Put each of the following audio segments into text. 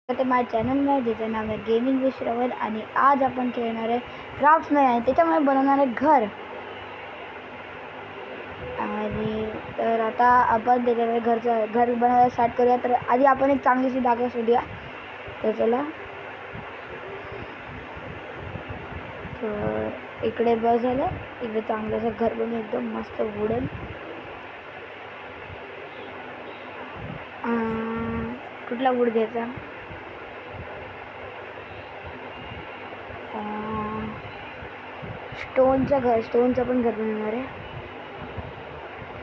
तर माझ्या चॅनलमध्ये ज्याचं नाव आहे गेमिंग विथ श्रवण आणि आज आपण खेळणार आहे क्राफ्ट्समॅन आहे त्याच्यामुळे बनवणार आहे घर. आणि तर आता आपण त्याच्यामध्ये घर बनवायला स्टार्ट करूया. तर आधी आपण एक चांगलीशी जागा शोधूया. तर चला, तर इकडे बस झालं. इकडे चांगलंसं घर बनवून एकदम मस्त वुडन. कुठला वूड घ्यायचा? स्टोनचं पण घर बनवणार आहे.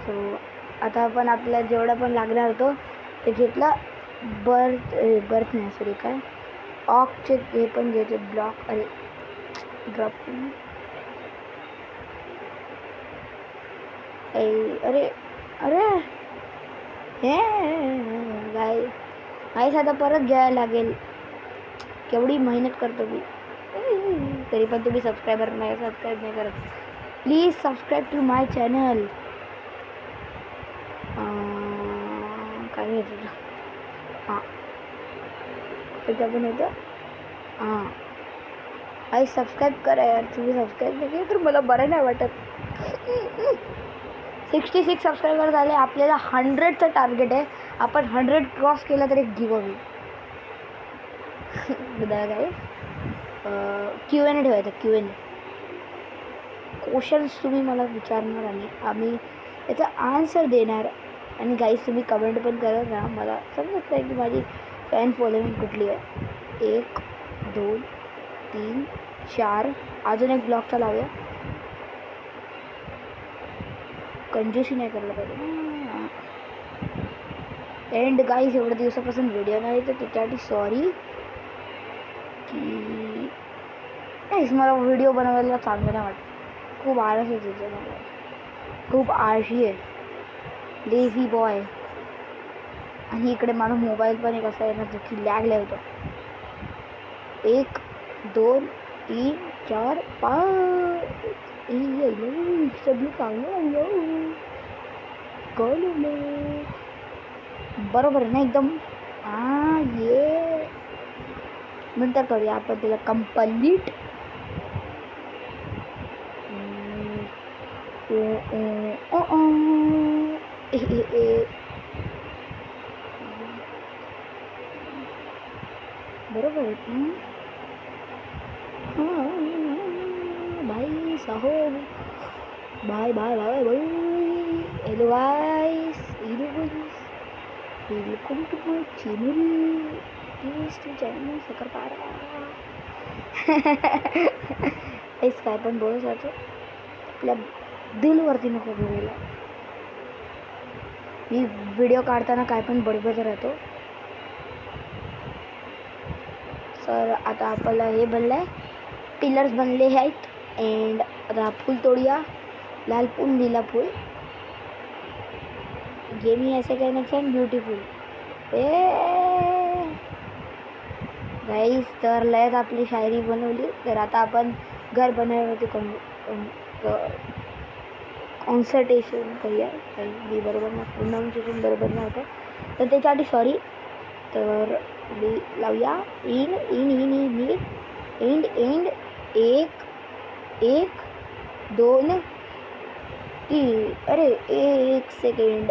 सो आता आपण आपल्या जेवढा पण लागणार होतो ते घेतलं. बर्थ नाही, सॉरी, काय ऑकचे हे पण घ्यायचे ब्लॉक. अरे ड्रॉप, अरे अरे हे गाईस आता परत घ्यायला लागेल. केवढी मेहनत करतो मी, तरी पण तुम्ही सबस्क्राईब नाही करत. Please subscribe to my channel. काय घ्यायचं? हां, त्याचं पण होतं. आई सबस्क्राईब करा यार. तुम्ही सबस्क्राईब नाही केलं तर मला बरं नाही वाटत. 66 सबस्क्रायबर झाले. आपल्याला 100चं टार्गेट आहे. आपण 100 क्रॉस केलं तर एक गिव अवे. बघा काय Q&A ठेवायचं. Q&A क्वेश्चन्स तुम्ही मला विचारणार आणि आम्ही त्याचा आन्सर देणार. आणि गाईस तुम्ही कमेंट पण करत राहा. मला समजत नाही की माझी फॅन फॉलोइंग कुठली आहे. 1 2 3 4 अजून एक ब्लॉकचा लावूया. कंजूसी नाही करायला पाहिजे. एंड गाईस एवढ्या दिवसापासून व्हिडिओ नाही तर त्याच्यासाठी सॉरी. की गाईस मला व्हिडिओ बनवायला चांगलं नाही वाटत. खूप आळस आहे तिथे. मला खूप आळशी आहे, लेझी बॉय. आणि इकडे माझा मोबाईल पण एक असा आहे ना जो की लॅग होतो. 1 2 3 4 5 सगळी चांगलं बरोबर आहे ना एकदम. ये नंतर करूया आपण त्याला कंप्लीट. बरोबर आहे. भाई साहेब, bye bye bye bye. Hello guys, welcome to my channel. Please to channel सकर पारा. हेच काय पण बोलत राहतो. आपल्या दिलवरती नको बोलायला. मी व्हिडिओ काढताना काय पण बडबडत राहतो. तर आता आपल्याला हे बनलं आहे. पिलर्स बनले आहेत. अँड आता फूल तोडूया. लाल फूल, नीला फूल. गेम ही ऐसे कनेक्शन ब्युटिफुल. गाईस तर लयच आपली शायरी बनवली. तर आता आपण घर बनवण्यावरती कॉन्सन्ट्रेशन करूया. काही बरोबर नाही, प्रोनाऊन्सिएशन बरोबर नव्हतं तर त्याच्यासाठी सॉरी. तर लावूया in in in in and end 1 1 2 3. अरे 1 सेकंड.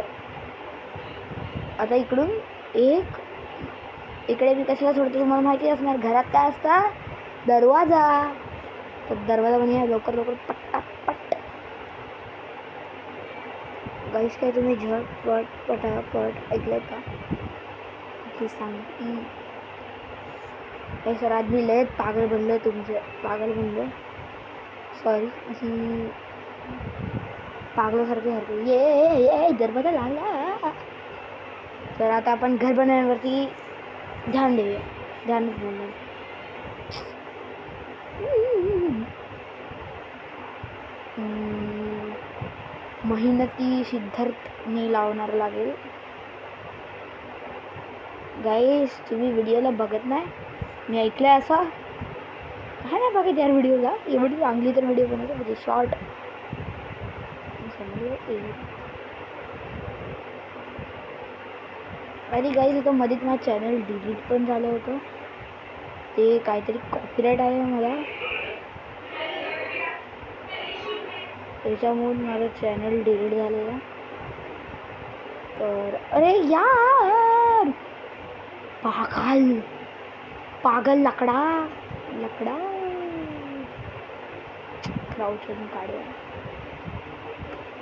आता इकडून 1. इकडे मी कशाला सोडतो तुम्हाला माहिती असणार. घरात काय असता? दरवाजा. तर दरवाजा बनवूया लवकर लवकर पटापट. गाईस काय तुम्ही झटपट पटापट ऐकलं का? प्लीज सांग. सर आज मी लय पागल बनलो. तुमचं पागल बनलो, सॉरी. अशी पागलासारखे ये दरवाजा लागला. तर आता आपण घर बनवण्यावरती ध्यान देऊया. ध्यान बोलूया. मेहनती सिद्धार्थने लावणार लागेल. गाईस तुम्ही व्हिडिओला बघत नाही. मी ऐकलं आहे असं काय नाही बघत यार व्हिडिओला. एवढी चांगली तर व्हिडिओ बनवतो म्हणजे शॉर्ट समजलं. आणि गाईज इथं मध्येच माझं चॅनल डिलीट पण झालं होतं. ते काहीतरी कॉपीराईट आहे मला, त्याच्यामुळे माझं चॅनल डिलीट झालेलं. तर अरे यार, पागल पागल लकडा लकडा क्राउचरून काढूया.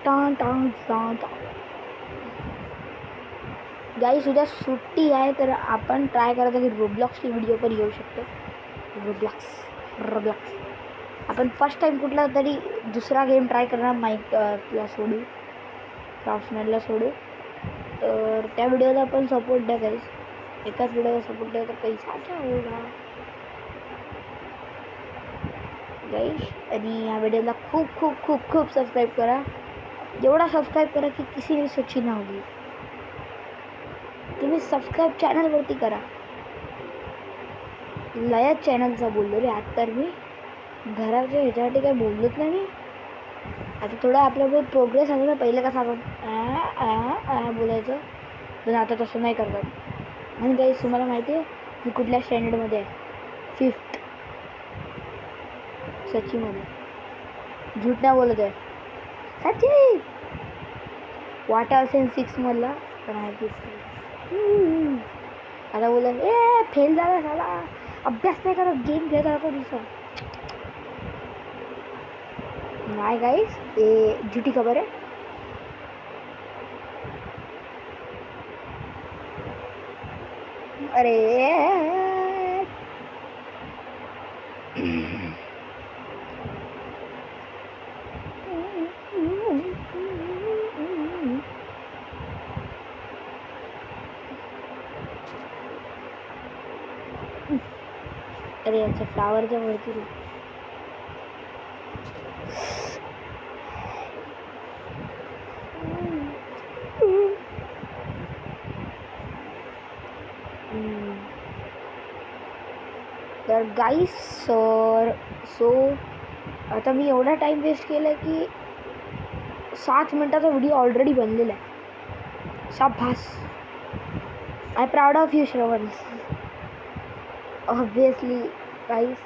टान टान टान टान. गाईस उद्या सुट्टी आहे, तर आपण ट्राय करायचं की रोब्लॉक्सची व्हिडिओ पण येऊ शकतो. रोब्लॉक्स आपण फर्स्ट टाइम कुठला तरी दुसरा गेम ट्राय करणार, माईकला सोडू, क्राफ्ट्समॅनला सोडू. तर त्या व्हिडिओला आपण सपोर्ट द्या गाईस. एकाच व्हिडिओला सपोर्ट द्या तर पैसा क्या होगा गाईस. आणि या व्हिडिओला खूप खूप खूप खूप सबस्क्राईब करा. एवढा सबस्क्राईब करा की किसी ने सोची ना होगी. तुम्ही सबस्क्राईब चॅनलवरती करा. लया चॅनलचा बोललो रे आज, तर मी घराच्या ह्याच्यासाठी काही बोललोच नाही मी. आता थोडं आपल्याबरोबर प्रोग्रेस आहे ना. पहिलं कसं आपण बोलायचं, पण आता तसं नाही करतात. आणि काही तुम्हाला माहिती आहे मी कुठल्या स्टँडर्डमध्ये आहे? 5th सचीमध्ये. झूट नाही बोलत आहे, सची. वाटा असेल 6 मधला, पण आहे 5th. आता बोलत फेल झाला झाला, अभ्यास नाही करत, गेम खेळत राहतो दिवसा. नाही गाईस, ये झुटी खबर आहे. अरे अरे यांच्या फ्लावरच्या वरती तर गाईस. सो आता मी एवढा टाइम वेस्ट केला की 7 मिनिटाचा व्हिडिओ ऑलरेडी बनलेला आहे. शाबास, आय प्राऊड ऑफ यू श्रवण. ऑब्वियसली गाईस,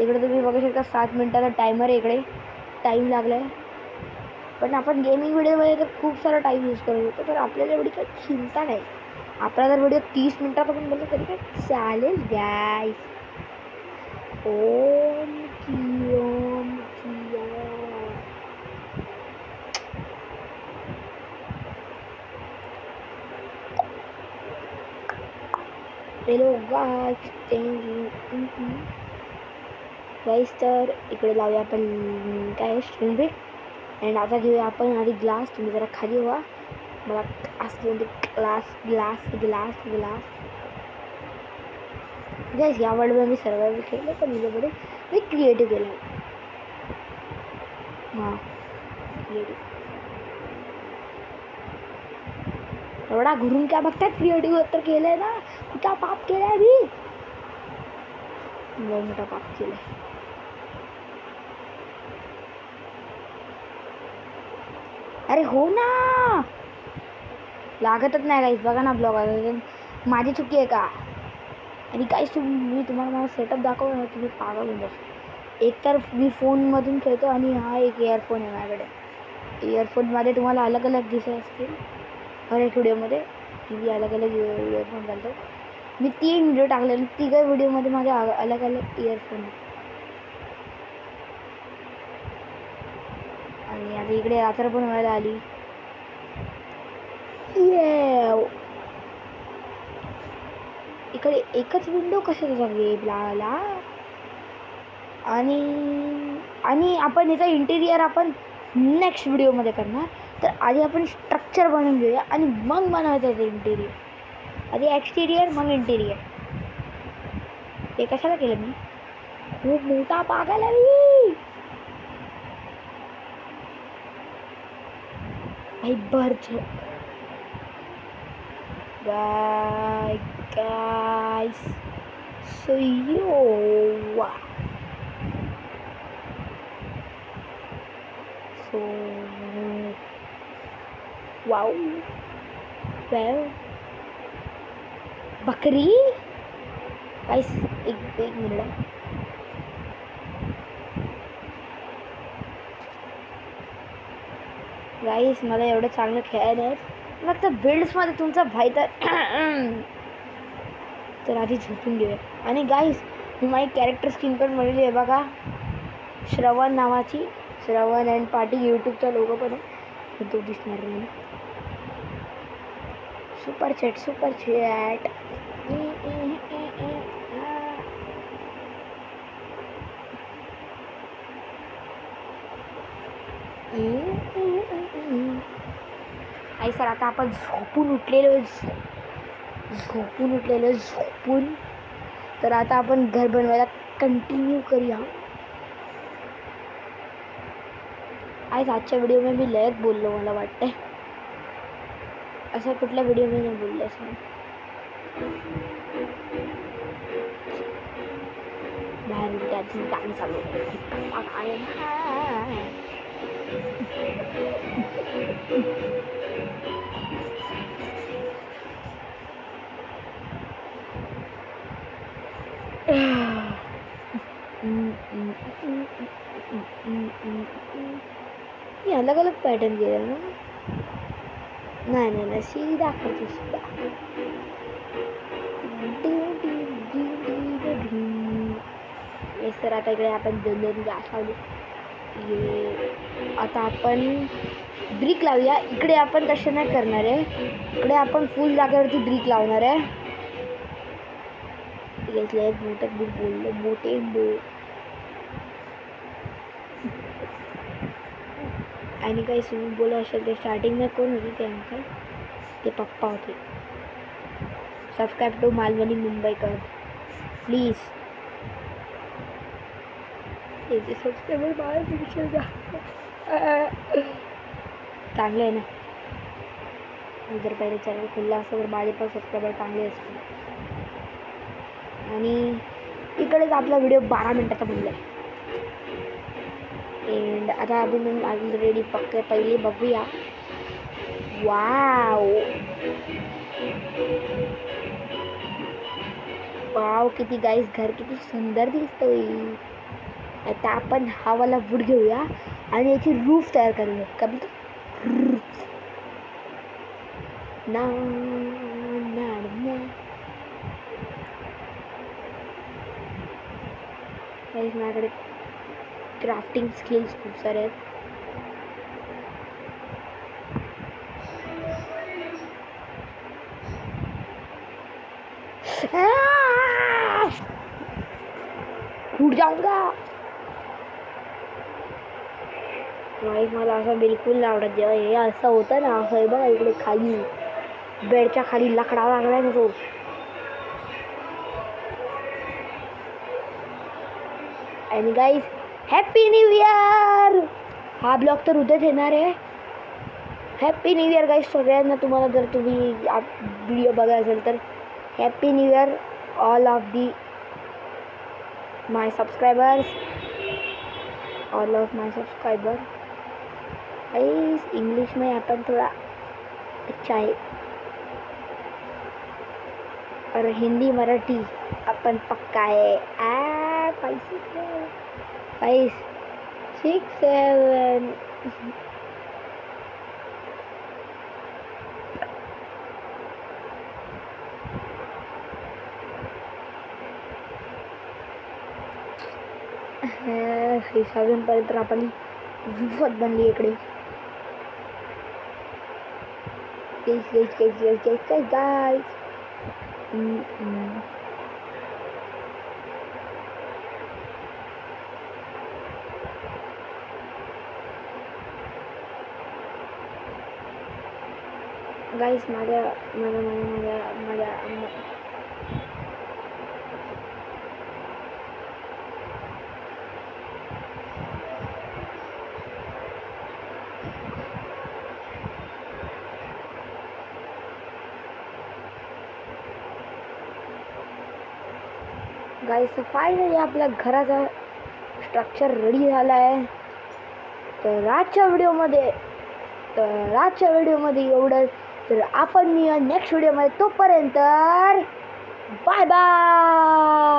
इकडे तुम्ही बघू शकता 7 मिनिटाचा टायमर आहे. इकडे टाईम लागला आहे, पण आपण गेमिंग व्हिडिओमध्ये तर खूप सारा टाईम यूज करू शकतो. तर आपल्याला एवढी काही चिंता नाही. आपला जर व्हिडिओ 30 मिनिटाचा पण बोलला तरी काय चालेल गाईस. ओम किया हॅलो गाईस, गाईस. तर इकडे लावूया आपण काय स्ट्रिंग ब्रेक. अँड आता घेऊया आपण आधी ग्लास. तुम्ही जरा खाली व्हा, मला ग्लास घेऊन दे. Glass glass glass glass. Guys या वर्ल्डमध्ये मी सर्वायवल केलं, पण याच्यामध्ये मी क्रिएटिव्ह केलं. हां, क्रिएटिव्ह. एवढा घुरून काय बघतात, क्रिएटिव्ह तर केलं आहे ना. कुठला पाप केला आहे मी? लय मोठा पाप केला आहे. अरे हो ना, लागतच नाही गाईस. बघा ना ब्लॉग, माझी चुकी आहे का? आणि काहीच मी तुम्हाला माझा सेटअप दाखवलं ना, तुम्ही पागल होऊन जातो. एक तर मी फोनमधून खेळतो आणि हा एक इयरफोन आहे माझ्याकडे. इयरफोनमध्ये तुम्हाला अलग अलग दिसत असतील हर एक व्हिडिओमध्ये. मी अलग अलग इयरफोन घालतो. मी 3 व्हिडिओ टाकले आणि 3 व्हिडिओमध्ये माझे अलग अलग इयरफोन. आणि आता इकडे रात्र पण व्हायला आली. इकडे एकच विंडो कशाचा गेम लावला. आणि आपण याचा इंटेरियर आपण नेक्स्ट व्हिडिओमध्ये करणार. तर आधी आपण स्ट्रक्चर बनवून घेऊया आणि मग बनवायचं याचं इंटेरियर. आधी एक्सटेरियर मग इंटेरियर. हे कशाला केलं मी? खूप मोठा पागल आहे मी. भाई birch guys, so wow, well, बकरी गाईस एक मिनिट. गाईस मला एवढं चांगलं खेळायला आहे फक्त बिल्ड्समध्ये तुमचा भाई तर आधी झोपून घेऊया. आणि गाईस मी माझी कॅरेक्टर स्किन पण बनवली आहे बघा, श्रवण नावाची. श्रवण अँड पाटी यूट्यूबचा लोगो पण आहे, तो दिसणार नाही. सुपर चॅट आई सर आता आपण झोपून उठलेलो तर आता आपण घर बनवायला कंटिन्यू करूया. आज आजच्या व्हिडिओमध्ये मी लयच बोललो मला वाटतंय, असं कुठल्या व्हिडिओमध्ये नाही बोलले असं. बाहेर त्याची गाणी चालू ये अलग अलग पैटर्न के ना. नहीं सीधा करते सीधा. तर आता इकडे आपण दोन गॅस लावले. आता आपण ब्रिक लावूया. इकडे आपण तसं नाही करणार आहे, इकडे आपण फुल जागेवरती ब्रिक लावणार आहे. मोठे आणि काही स्विमिंग पूल असेल ते स्टार्टिंगला कोण होती ते अंकल, ते पप्पा होते. Subscribe to Malvani Mumbaikar please. त्याचे सबस्क्रायबर चांगले आहे ना. जर पहिले चॅनल खुल्ला असतं तर माझे पण सबस्क्रायबर चांगले असतील. आणि इकडेच आपला व्हिडिओ 12 मिनिटाचा बनला आहे. एंड आता आपण ऑलरेडी पक्के पहिले बघूया. वाव किती गाईस घर किती सुंदर दिसतोय. आता आपण हा वाला वूड घेऊया आणि याची रूफ तयार करूया. का ना माझ्याकडे क्राफ्टिंग स्किल्स खूप सारे आहेत. फूट जाऊंगा. मला असं बिलकुल नाही आवडत जेव्हा हे असं होतं ना. असं आहे बघा इकडे खाली बेडच्या खाली लकडा लागलाय ना तो. आणि गाईस हॅपी न्यू इयर. हा ब्लॉग तर उद्याच येणार आहे. हॅपी न्यू इयर गाईस सगळ्यांना. तुम्हाला जर तुम्ही व्हिडिओ बघायला असेल तर happy new year all of the my subscribers. All of my subscriber. Guys English में अपन थोड़ा अच्छा है और हिंदी मराठी अपन पक्का है. 5 6 7 हिसाबेपर्यंत आपण विफत बनली इकडे. गाइस गाइस माझ्या गाइस फायनली आपल्या घराचा स्ट्रक्चर रेडी झाला आहे. तर आजच्या व्हिडिओमध्ये एवढंच. तर आपण नेक्स्ट व्हिडिओमध्ये तोपर्यंत बाय बाय.